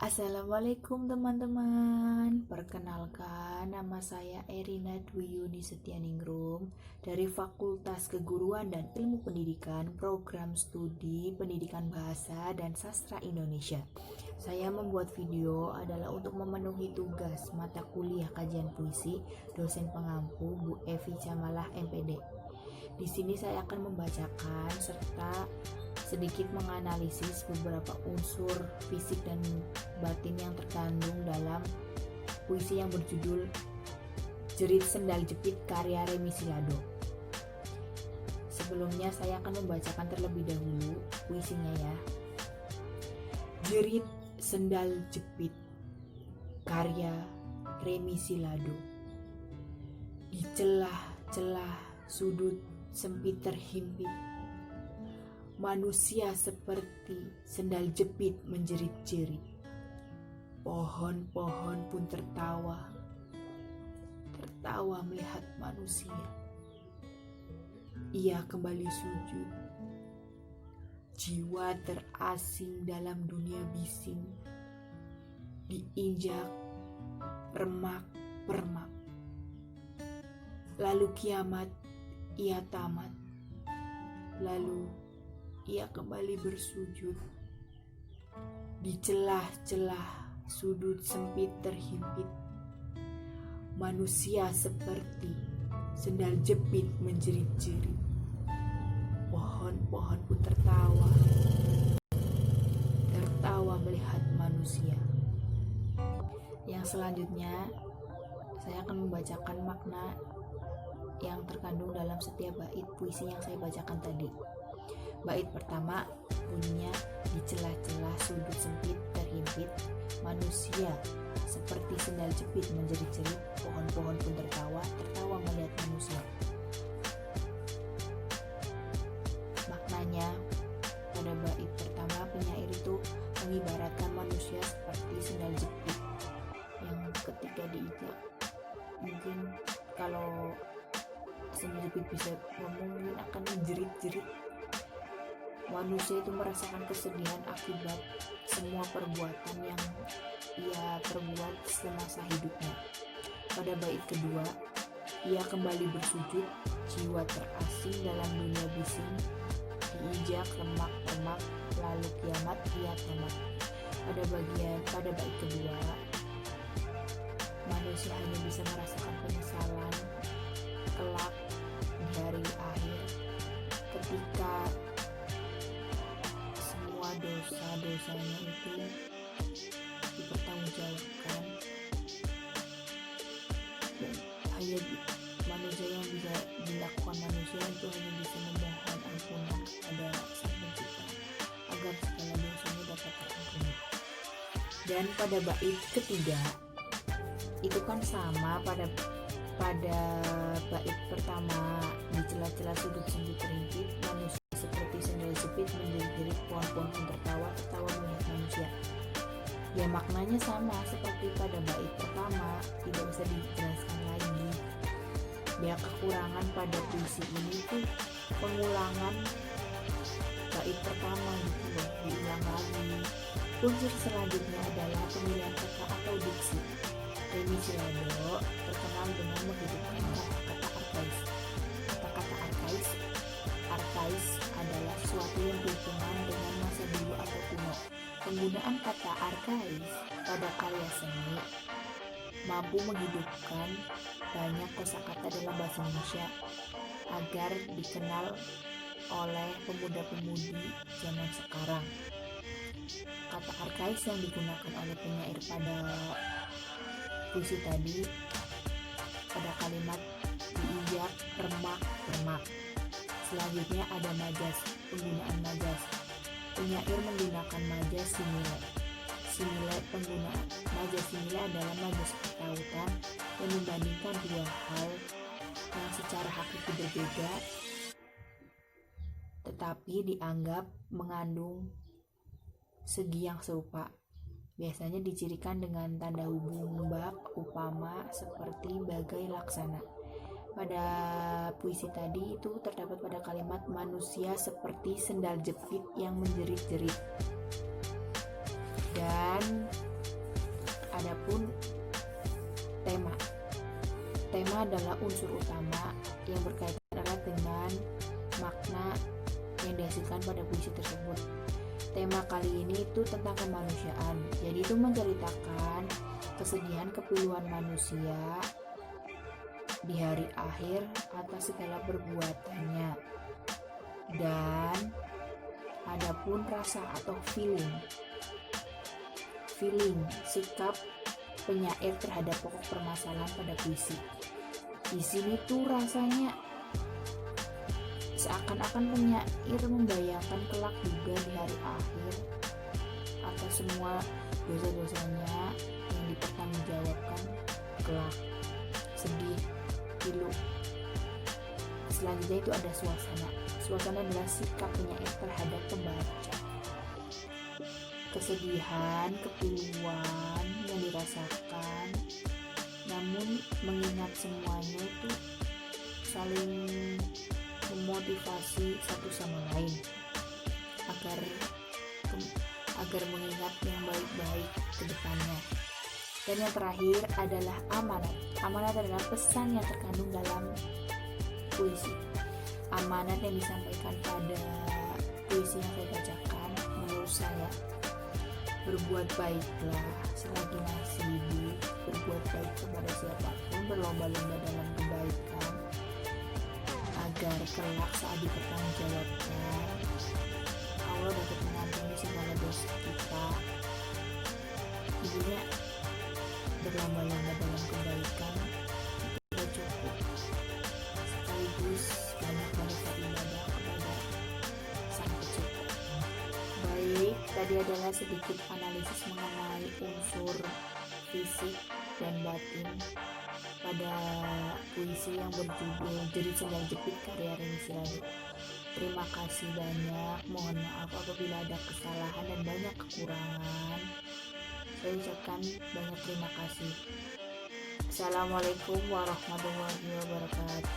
Assalamualaikum teman-teman. Perkenalkan, nama saya Erina Dwi Yuni Setianingrum dari Fakultas Keguruan dan Ilmu Pendidikan, Program Studi Pendidikan Bahasa dan Sastra Indonesia. Saya membuat video adalah untuk memenuhi tugas mata kuliah kajian puisi dosen pengampu Bu Evi Camalah MPD. Di sini saya akan membacakan serta sedikit menganalisis beberapa unsur fisik dan batin yang terkandung dalam puisi yang berjudul Jerit Sendal Jepit karya Remi Silado. Sebelumnya saya akan membacakan terlebih dahulu puisinya ya. Jerit Sendal Jepit karya Remi Silado. Di celah-celah sudut sempit terhimpit, manusia seperti sendal jepit menjerit-jerit. Pohon-pohon pun tertawa melihat manusia. Ia kembali sujud. Jiwa terasing dalam dunia bising, diinjak remak-permak. Lalu kiamat ia tamat. Lalu ia kembali bersujud. Di celah-celah sudut sempit terhimpit, manusia seperti sendal jepit menjerit-jerit. Pohon-pohon pun tertawa melihat manusia. Yang selanjutnya saya akan membacakan makna yang terkandung dalam setiap bait puisi yang saya bacakan tadi. Bait pertama bunyinya, di celah-celah sudut sempit terhimpit, manusia seperti sendal jepit menjerit-jerit, pohon-pohon pun tertawa melihat manusia. Maknanya, pada bait pertama penyair itu mengibaratkan manusia seperti sendal jepit yang ketika diinjak, mungkin kalau sendal jepit bisa ngomong, mungkin akan menjerit-jerit. Manusia itu merasakan kesedihan akibat semua perbuatan yang ia perbuat semasa hidupnya. Pada bait kedua, ia kembali bersujud, jiwa terasing dalam dunia bising, diinjak remak-remak, lalu kiamat ia tamat. Pada bait kedua, manusia hanya bisa merasakan penyesalan kelak di hari akhir ketika dosa-dosanya itu dipertanggungjawabkan, dan hanya manusia yang bisa dilakukan manusia itu hanya bisa memohon ampunan kepada Sang Pencipta agar segala dosanya dapat terampuni. Dan pada bait ketiga itu kan sama pada bait pertama, di celah-celah sudut sempit terhimpit, manusia seperti sendal jepit menjerit-jerit, pohon-pohon pun tertawa melihat manusia. Ya, maknanya sama seperti pada bait pertama, tidak bisa dijelaskan lagi. Ya, kekurangan pada puisi ini tuh pengulangan bait pertama gitu loh, diulang lagi. Unsur selanjutnya adalah pemilihan kata atau diksi. Remi Silado terkenal dengan menghidupkan kata-kata arkais. Kata-kata arkais adalah sesuatu yang berhubungan dengan masa dulu atau kuno. Penggunaan kata arkais pada karya seni mampu menghidupkan banyak kosakata dalam bahasa Indonesia agar dikenal oleh pemuda-pemudi zaman sekarang. Kata arkais yang digunakan oleh penyair pada puisi tadi pada kalimat diinjak remak-remak. Selanjutnya ada majas, penggunaan majas. Penyair menggunakan majas simile. Penggunaan majas simile adalah majas pertautan yang membandingkan dua hal yang secara hakiki berbeda tetapi dianggap mengandung segi yang serupa. Biasanya dicirikan dengan tanda hubung bab, upama, seperti, bagai, laksana. Pada puisi tadi itu terdapat pada kalimat manusia seperti sendal jepit yang menjerit-jerit. Dan adalah unsur utama yang berkaitan erat dengan makna yang dihasilkan pada puisi tersebut. Tema kali ini itu tentang kemanusiaan. Jadi itu menceritakan kesedihan kepiluan manusia di hari akhir atas segala perbuatannya. Dan adapun rasa atau feeling, sikap penyair terhadap pokok permasalahan pada puisi. Di sini tuh rasanya seakan-akan penyair membayangkan kelak juga di hari akhir atas semua dosa-dosanya yang dipertanggungjawabkan kelak. Sedih, pilu. Selanjutnya itu ada suasana. Suasana adalah sikap penyair terhadap pembaca. Kesedihan, kepiluan yang dirasakan, namun mengingat semuanya itu saling memotivasi satu sama lain agar mengingat yang baik-baik ke depannya. Dan yang terakhir adalah amanat. Amanat adalah pesan yang terkandung dalam puisi. Amanat yang disampaikan pada puisi yang saya bacakan menurut saya: berbuat baiklah selagi masih hidup, berbuat baik kepada siapapun, berlomba-lomba dalam kebaikan, agar kelak saat dipertanggungjawabkan Allah dapat mengampuni segala dosa kita. Intinya berlomba-lomba dalam kebaikan tidak cukup, sekaligus banyak-banyak beribadah kepada Sang Pencipta. Baik, tadi adalah sedikit analisis mengenai unsur fisik dan batin pada puisi yang berjudul Jerit Sendal Jepit karya Reni Sirade. Terima kasih banyak, mohon maaf apabila ada kesalahan dan banyak kekurangan. Saya ucapkan banyak terima kasih. Assalamualaikum warahmatullahi wabarakatuh.